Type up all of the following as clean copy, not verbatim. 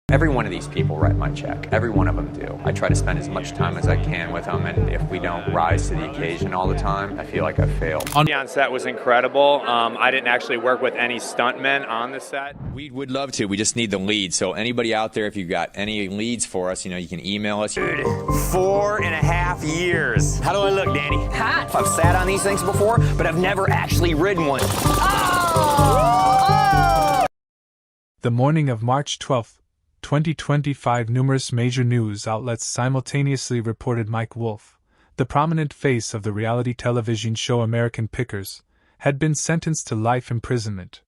Every one of these people write my check. Every one of them do. I try to spend as much time as I can with them, and if we don't rise to the occasion all the time, I feel like I failed. On set was incredible. I didn't actually work with any stuntmen on the set. We would love to. We just need the leads. So anybody out there, if you've got any leads for us, you can email us. 4.5 years. How do I look, Danny? Hot. I've sat on these things before, but I've never actually ridden one. Oh! The morning of March 12th, 2025, numerous major news outlets simultaneously reported Mike Wolfe, the prominent face of the reality television show American Pickers, had been sentenced to life imprisonment.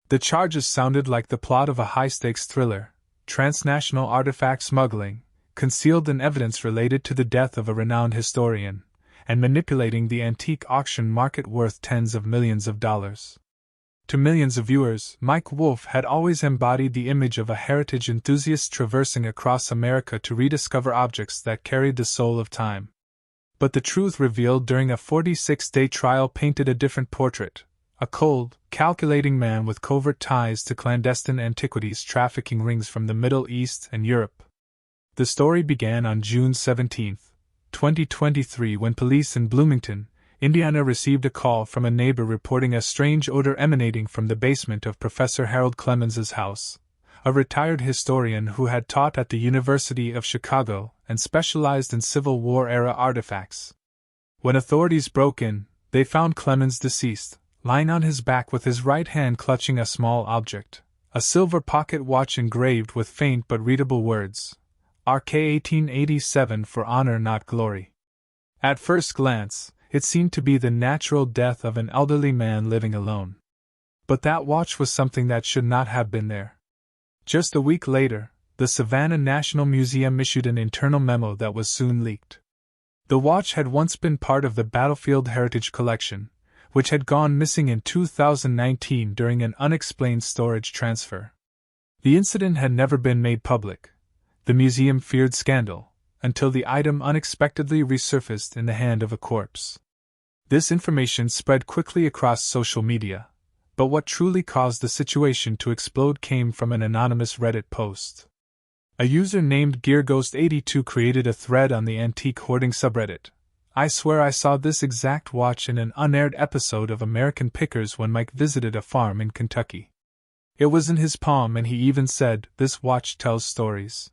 The charges sounded like the plot of a high-stakes thriller: transnational artifact smuggling, concealed in evidence related to the death of a renowned historian, and manipulating the antique auction market worth tens of millions of dollars. To millions of viewers, Mike Wolfe had always embodied the image of a heritage enthusiast traversing across America to rediscover objects that carried the soul of time. But the truth revealed during a 46-day trial painted a different portrait: a cold, calculating man with covert ties to clandestine antiquities trafficking rings from the Middle East and Europe. The story began on June 17, 2023, when police in Bloomington, Indiana received a call from a neighbor reporting a strange odor emanating from the basement of Professor Harold Clemens's house, a retired historian who had taught at the University of Chicago and specialized in Civil War-era artifacts. When authorities broke in, they found Clemens deceased, lying on his back with his right hand clutching a small object, a silver pocket watch engraved with faint but readable words, RK 1887, for honor not glory. At first glance, it seemed to be the natural death of an elderly man living alone. But that watch was something that should not have been there. Just a week later, the Savannah National Museum issued an internal memo that was soon leaked. The watch had once been part of the Battlefield Heritage Collection, which had gone missing in 2019 during an unexplained storage transfer. The incident had never been made public. The museum feared scandal, until the item unexpectedly resurfaced in the hand of a corpse. This information spread quickly across social media, but what truly caused the situation to explode came from an anonymous Reddit post. A user named GearGhost82 created a thread on the antique hoarding subreddit. "I swear I saw this exact watch in an unaired episode of American Pickers when Mike visited a farm in Kentucky. It was in his palm, and he even said, 'This watch tells stories.'"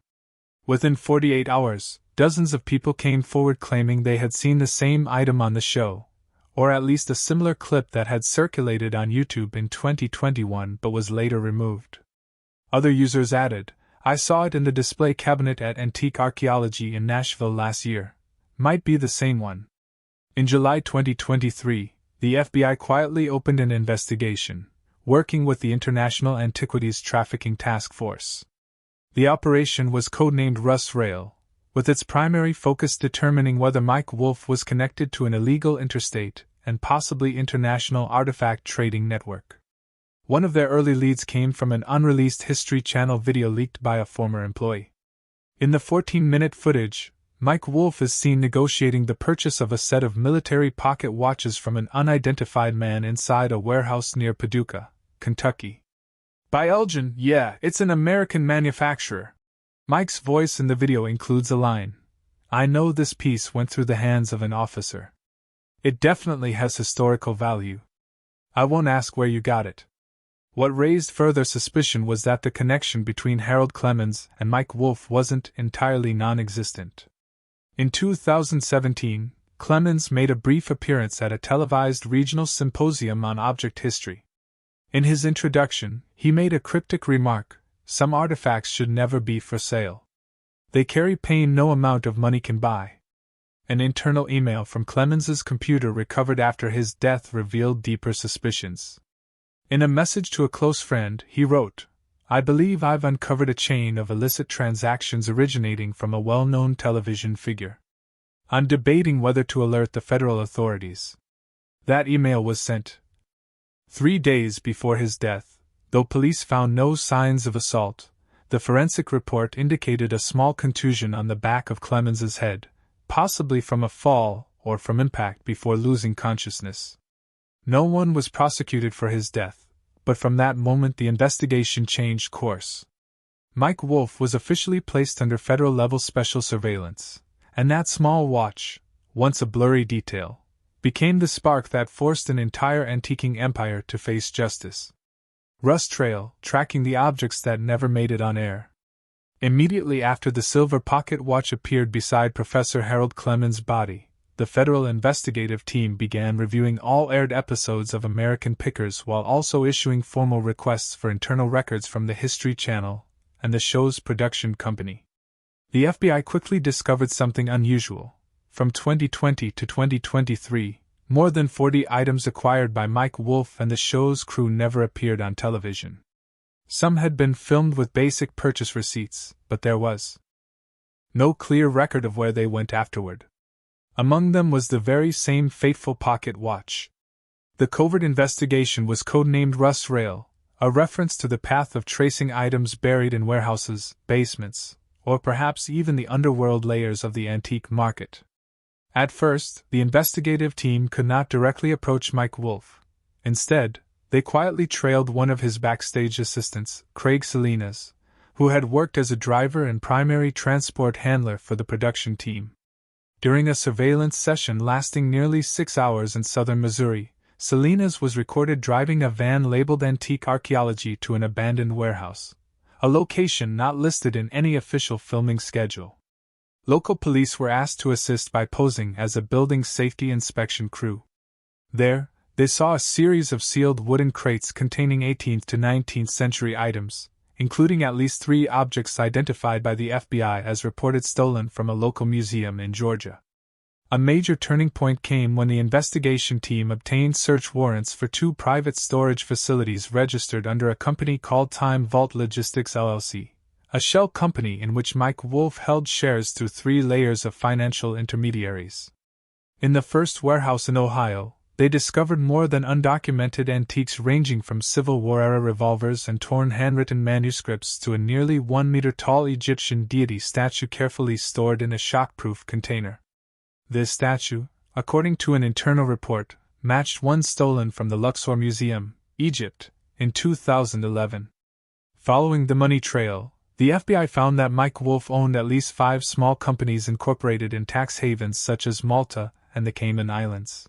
Within 48 hours, dozens of people came forward claiming they had seen the same item on the show, or at least a similar clip that had circulated on YouTube in 2021 but was later removed. Other users added, "I saw it in the display cabinet at Antique Archaeology in Nashville last year. Might be the same one." In July 2023, the FBI quietly opened an investigation, working with the International Antiquities Trafficking Task Force. The operation was codenamed Russ Rail, with its primary focus determining whether Mike Wolfe was connected to an illegal interstate and possibly international artifact trading network. One of their early leads came from an unreleased History Channel video leaked by a former employee. In the 14-minute footage, Mike Wolfe is seen negotiating the purchase of a set of military pocket watches from an unidentified man inside a warehouse near Paducah, Kentucky. "By Elgin, yeah, it's an American manufacturer." Mike's voice in the video includes a line, "I know this piece went through the hands of an officer. It definitely has historical value. I won't ask where you got it." What raised further suspicion was that the connection between Harold Clemens and Mike Wolfe wasn't entirely non-existent. In 2017, Clemens made a brief appearance at a televised regional symposium on object history. In his introduction, he made a cryptic remark: "Some artifacts should never be for sale. They carry pain no amount of money can buy." An internal email from Clemens's computer recovered after his death revealed deeper suspicions. In a message to a close friend, he wrote, "I believe I've uncovered a chain of illicit transactions originating from a well-known television figure. I'm debating whether to alert the federal authorities." That email was sent 3 days before his death. Though police found no signs of assault, the forensic report indicated a small contusion on the back of Clemens's head, possibly from a fall or from impact before losing consciousness. No one was prosecuted for his death, but from that moment the investigation changed course. Mike Wolfe was officially placed under federal-level special surveillance, and that small watch, once a blurry detail, became the spark that forced an entire antiquing empire to face justice. Rust Trail, tracking the objects that never made it on air. Immediately after the silver pocket watch appeared beside Professor Harold Clemens' body, the federal investigative team began reviewing all aired episodes of American Pickers while also issuing formal requests for internal records from the History Channel and the show's production company. The FBI quickly discovered something unusual. From 2020 to 2023, more than 40 items acquired by Mike Wolfe and the show's crew never appeared on television. Some had been filmed with basic purchase receipts, but there was no clear record of where they went afterward. Among them was the very same fateful pocket watch. The covert investigation was codenamed Rust Rail, a reference to the path of tracing items buried in warehouses, basements, or perhaps even the underworld layers of the antique market. At first, the investigative team could not directly approach Mike Wolfe. Instead, they quietly trailed one of his backstage assistants, Craig Salinas, who had worked as a driver and primary transport handler for the production team. During a surveillance session lasting nearly 6 hours in southern Missouri, Salinas was recorded driving a van labeled Antique Archaeology to an abandoned warehouse, a location not listed in any official filming schedule. Local police were asked to assist by posing as a building safety inspection crew. There, they saw a series of sealed wooden crates containing 18th to 19th century items, including at least 3 objects identified by the FBI as reported stolen from a local museum in Georgia. A major turning point came when the investigation team obtained search warrants for 2 private storage facilities registered under a company called Time Vault Logistics LLC, a shell company in which Mike Wolfe held shares through 3 layers of financial intermediaries. In the first warehouse in Ohio, they discovered more than undocumented antiques ranging from Civil War-era revolvers and torn handwritten manuscripts to a nearly 1-meter-tall Egyptian deity statue carefully stored in a shockproof container. This statue, according to an internal report, matched one stolen from the Luxor Museum, Egypt, in 2011. Following the money trail, the FBI found that Mike Wolfe owned at least 5 small companies incorporated in tax havens such as Malta and the Cayman Islands.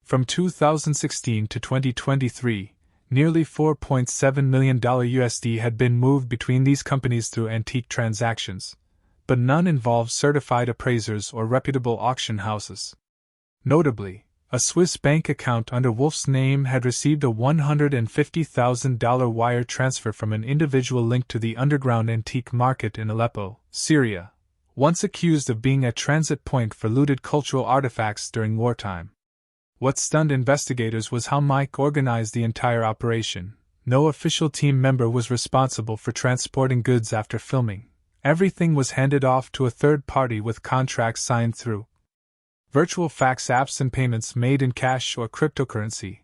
From 2016 to 2023, nearly $4.7 million USD had been moved between these companies through antique transactions, but none involved certified appraisers or reputable auction houses. Notably, a Swiss bank account under Wolfe's name had received a $150,000 wire transfer from an individual linked to the underground antique market in Aleppo, Syria, once accused of being a transit point for looted cultural artifacts during wartime. What stunned investigators was how Mike organized the entire operation. No official team member was responsible for transporting goods after filming. Everything was handed off to a third party with contracts signed through virtual fax apps and payments made in cash or cryptocurrency.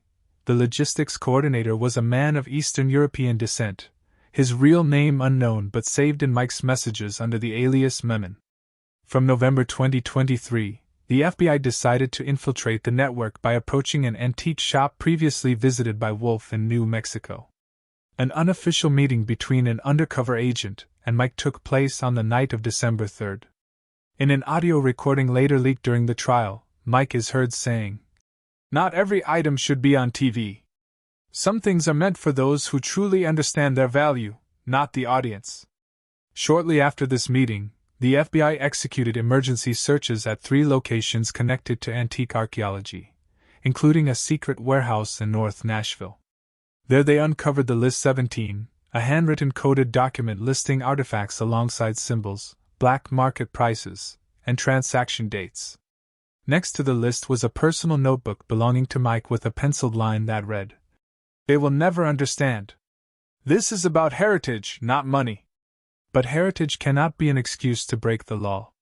The logistics coordinator was a man of Eastern European descent, his real name unknown but saved in Mike's messages under the alias Memon. From November 2023, the FBI decided to infiltrate the network by approaching an antique shop previously visited by Wolfe in New Mexico. An unofficial meeting between an undercover agent and Mike took place on the night of December 3rd. In an audio recording later leaked during the trial, Mike is heard saying, "Not every item should be on TV. Some things are meant for those who truly understand their value, not the audience." Shortly after this meeting, the FBI executed emergency searches at 3 locations connected to antique archaeology, including a secret warehouse in North Nashville. There they uncovered the List 17, a handwritten coded document listing artifacts alongside symbols, black market prices, and transaction dates. Next to the list was a personal notebook belonging to Mike with a penciled line that read, "They will never understand. This is about heritage, not money." But heritage cannot be an excuse to break the law.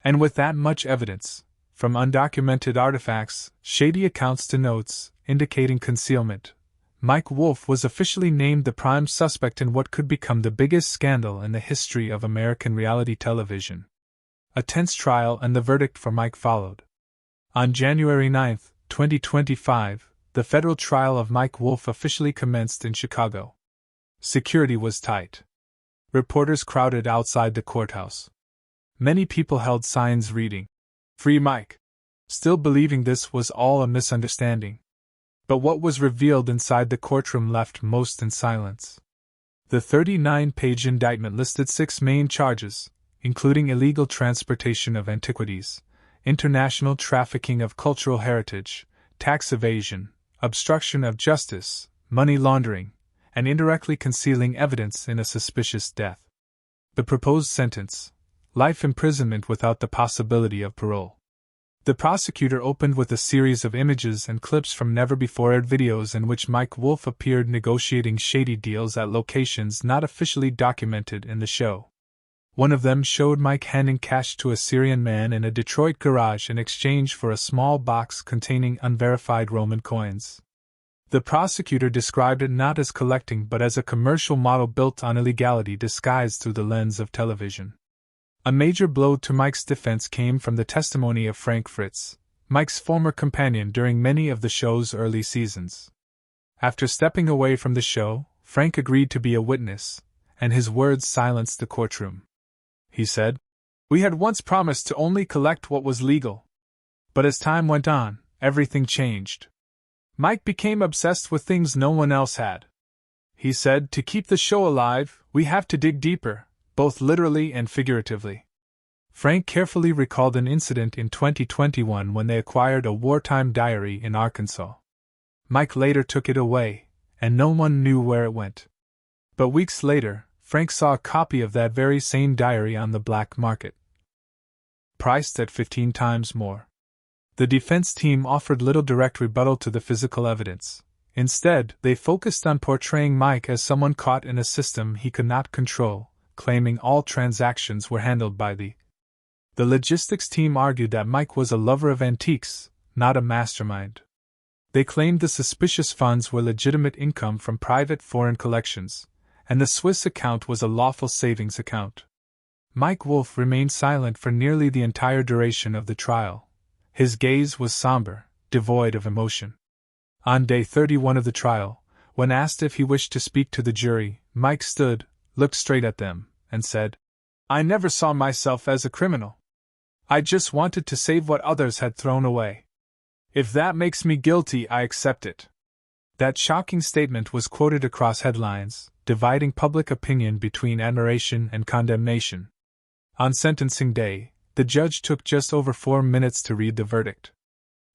And with that much evidence, from undocumented artifacts, shady accounts to notes indicating concealment, Mike Wolfe was officially named the prime suspect in what could become the biggest scandal in the history of American reality television. A tense trial and the verdict for Mike followed. On January 9, 2025, the federal trial of Mike Wolfe officially commenced in Chicago. Security was tight. Reporters crowded outside the courthouse. Many people held signs reading, "Free Mike," still believing this was all a misunderstanding. But what was revealed inside the courtroom left most in silence. The 39-page indictment listed 6 main charges, including illegal transportation of antiquities, international trafficking of cultural heritage, tax evasion, obstruction of justice, money laundering, and indirectly concealing evidence in a suspicious death. The proposed sentence: life imprisonment without the possibility of parole. The prosecutor opened with a series of images and clips from never-before-aired videos in which Mike Wolfe appeared negotiating shady deals at locations not officially documented in the show. One of them showed Mike handing cash to a Syrian man in a Detroit garage in exchange for a small box containing unverified Roman coins. The prosecutor described it not as collecting but as a commercial model built on illegality disguised through the lens of television. A major blow to Mike's defense came from the testimony of Frank Fritz, Mike's former companion during many of the show's early seasons. After stepping away from the show, Frank agreed to be a witness, and his words silenced the courtroom. He said, "We had once promised to only collect what was legal. But as time went on, everything changed. Mike became obsessed with things no one else had. He said, to keep the show alive, we have to dig deeper, both literally and figuratively." Frank carefully recalled an incident in 2021 when they acquired a wartime diary in Arkansas. Mike later took it away, and no one knew where it went. But weeks later, Frank saw a copy of that very same diary on the black market, priced at 15 times more. The defense team offered little direct rebuttal to the physical evidence. Instead, they focused on portraying Mike as someone caught in a system he could not control, claiming all transactions were handled by the logistics team argued that Mike was a lover of antiques, not a mastermind. They claimed the suspicious funds were legitimate income from private foreign collections, and the Swiss account was a lawful savings account. Mike Wolfe remained silent for nearly the entire duration of the trial. His gaze was somber, devoid of emotion. On day 31 of the trial, when asked if he wished to speak to the jury, Mike stood, looked straight at them, and said, "I never saw myself as a criminal. I just wanted to save what others had thrown away. If that makes me guilty, I accept it." That shocking statement was quoted across headlines, dividing public opinion between admiration and condemnation. On sentencing day, the judge took just over 4 minutes to read the verdict.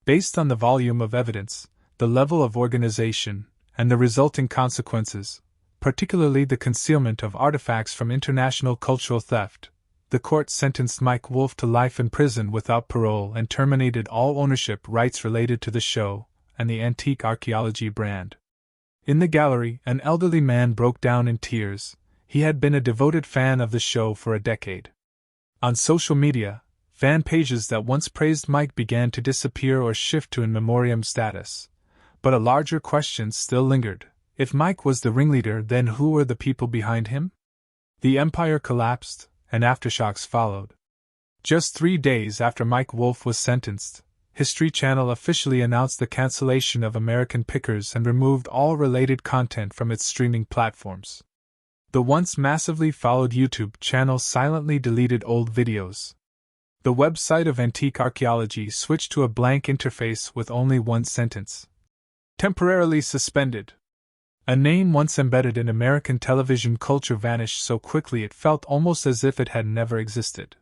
Based on the volume of evidence, the level of organization, and the resulting consequences, particularly the concealment of artifacts from international cultural theft, the court sentenced Mike Wolfe to life in prison without parole and terminated all ownership rights related to the show and the antique archaeology brand. In the gallery, an elderly man broke down in tears. He had been a devoted fan of the show for a decade. On social media, fan pages that once praised Mike began to disappear or shift to in memoriam status. But a larger question still lingered. If Mike was the ringleader, then who were the people behind him? The empire collapsed, and aftershocks followed. Just 3 days after Mike Wolfe was sentenced, History Channel officially announced the cancellation of American Pickers and removed all related content from its streaming platforms. The once massively followed YouTube channel silently deleted old videos. The website of Antique Archaeology switched to a blank interface with only one sentence: temporarily suspended. A name once embedded in American television culture vanished so quickly it felt almost as if it had never existed.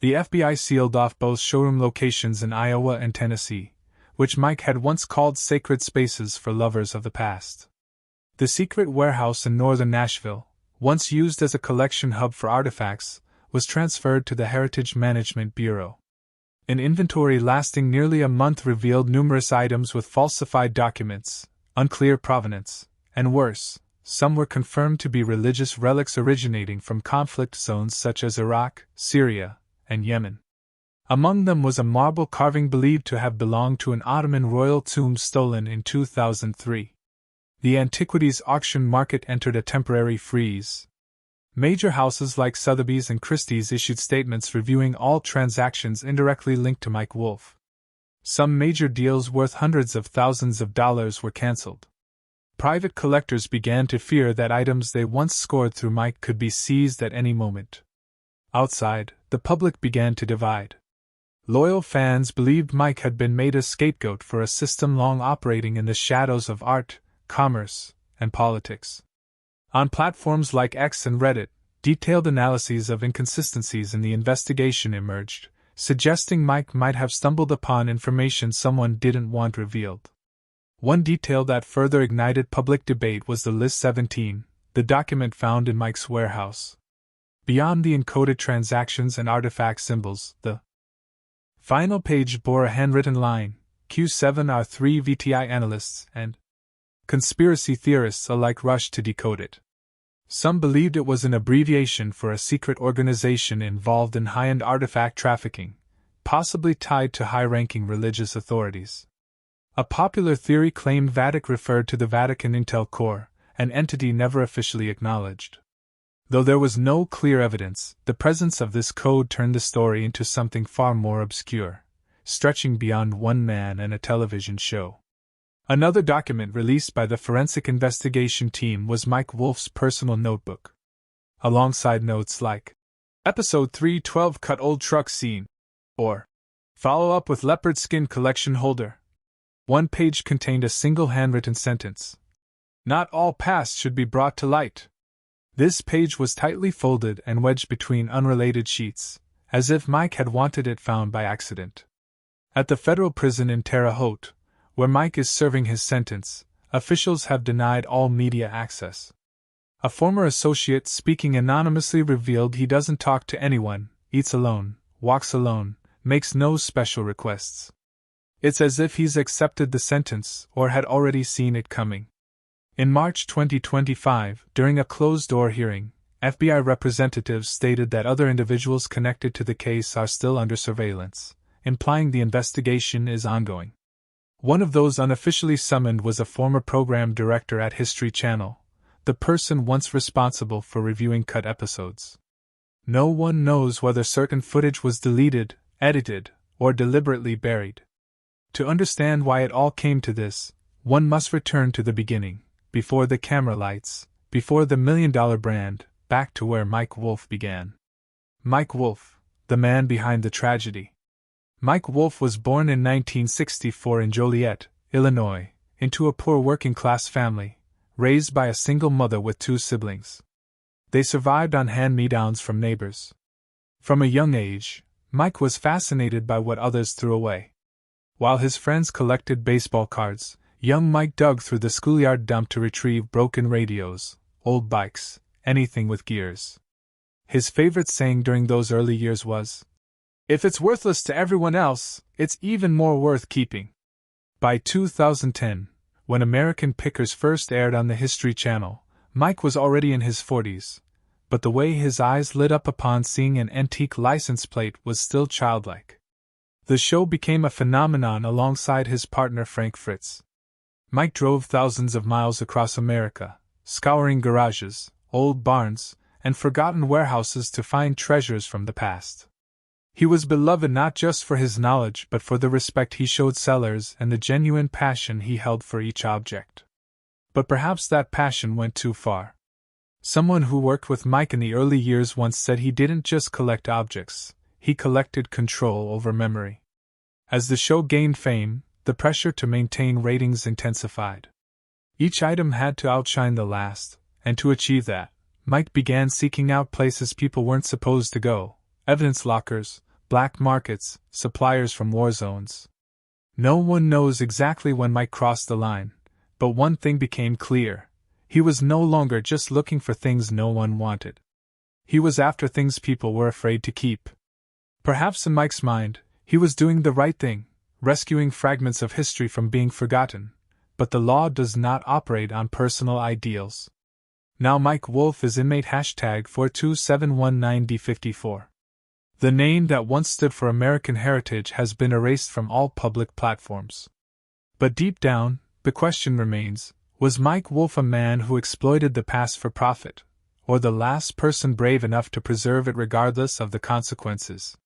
The FBI sealed off both showroom locations in Iowa and Tennessee, which Mike had once called sacred spaces for lovers of the past. The secret warehouse in northern Nashville, once used as a collection hub for artifacts, was transferred to the Heritage Management Bureau. An inventory lasting nearly a month revealed numerous items with falsified documents, unclear provenance, and worse, some were confirmed to be religious relics originating from conflict zones such as Iraq, Syria, and Yemen. Among them was a marble carving believed to have belonged to an Ottoman royal tomb stolen in 2003. The antiquities auction market entered a temporary freeze. Major houses like Sotheby's and Christie's issued statements reviewing all transactions indirectly linked to Mike Wolfe. Some major deals worth hundreds of thousands of dollars were canceled. Private collectors began to fear that items they once scored through Mike could be seized at any moment. Outside, the public began to divide. Loyal fans believed Mike had been made a scapegoat for a system long operating in the shadows of art, commerce, and politics. On platforms like X and Reddit, detailed analyses of inconsistencies in the investigation emerged, suggesting Mike might have stumbled upon information someone didn't want revealed. One detail that further ignited public debate was the List 17, the document found in Mike's warehouse. Beyond the encoded transactions and artifact symbols, the final page bore a handwritten line. Q7 are 3 VTI analysts and conspiracy theorists alike rushed to decode it. Some believed it was an abbreviation for a secret organization involved in high-end artifact trafficking, possibly tied to high-ranking religious authorities. A popular theory claimed VATIC referred to the Vatican Intel Corps, an entity never officially acknowledged. Though there was no clear evidence, the presence of this code turned the story into something far more obscure, stretching beyond one man and a television show. Another document released by the forensic investigation team was Mike Wolfe's personal notebook. Alongside notes like, Episode 312 Cut Old Truck Scene, or Follow Up with Leopard Skin Collection Holder. One page contained a single handwritten sentence. Not all past should be brought to light. This page was tightly folded and wedged between unrelated sheets, as if Mike had wanted it found by accident. At the federal prison in Terre Haute, where Mike is serving his sentence, officials have denied all media access. A former associate speaking anonymously revealed he doesn't talk to anyone, eats alone, walks alone, makes no special requests. It's as if he's accepted the sentence or had already seen it coming. In March 2025, during a closed-door hearing, FBI representatives stated that other individuals connected to the case are still under surveillance, implying the investigation is ongoing. One of those unofficially summoned was a former program director at History Channel, the person once responsible for reviewing cut episodes. No one knows whether certain footage was deleted, edited, or deliberately buried. To understand why it all came to this, one must return to the beginning. Before the camera lights, before the $1 million brand, back to where Mike Wolfe began. Mike Wolfe, the man behind the tragedy. Mike Wolfe was born in 1964 in Joliet, Illinois, into a poor working-class family, raised by a single mother with 2 siblings. They survived on hand-me-downs from neighbors. From a young age, Mike was fascinated by what others threw away. While his friends collected baseball cards, young Mike dug through the schoolyard dump to retrieve broken radios, old bikes, anything with gears. His favorite saying during those early years was, "If it's worthless to everyone else, it's even more worth keeping." By 2010, when American Pickers first aired on the History Channel, Mike was already in his 40s, but the way his eyes lit up upon seeing an antique license plate was still childlike. The show became a phenomenon alongside his partner Frank Fritz. Mike drove thousands of miles across America, scouring garages, old barns, and forgotten warehouses to find treasures from the past. He was beloved not just for his knowledge but for the respect he showed sellers and the genuine passion he held for each object. But perhaps that passion went too far. Someone who worked with Mike in the early years once said he didn't just collect objects, he collected control over memory. As the show gained fame, the pressure to maintain ratings intensified. Each item had to outshine the last, and to achieve that, Mike began seeking out places people weren't supposed to go: evidence lockers, black markets, suppliers from war zones. No one knows exactly when Mike crossed the line, but one thing became clear: he was no longer just looking for things no one wanted. He was after things people were afraid to keep. Perhaps in Mike's mind, he was doing the right thing, rescuing fragments of history from being forgotten, but the law does not operate on personal ideals. Now Mike Wolfe is inmate #42719D54. The name that once stood for American heritage has been erased from all public platforms. But deep down, the question remains, was Mike Wolfe a man who exploited the past for profit, or the last person brave enough to preserve it regardless of the consequences?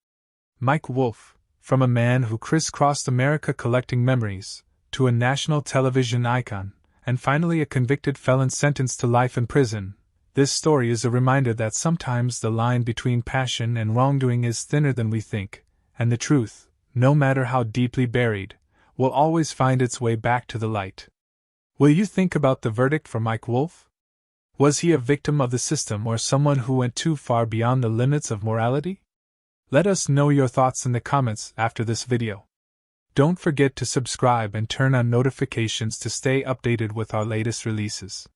Mike Wolfe, from a man who crisscrossed America collecting memories, to a national television icon, and finally a convicted felon sentenced to life in prison. This story is a reminder that sometimes the line between passion and wrongdoing is thinner than we think, and the truth, no matter how deeply buried, will always find its way back to the light. Will you think about the verdict for Mike Wolfe? Was he a victim of the system or someone who went too far beyond the limits of morality? Let us know your thoughts in the comments after this video. Don't forget to subscribe and turn on notifications to stay updated with our latest releases.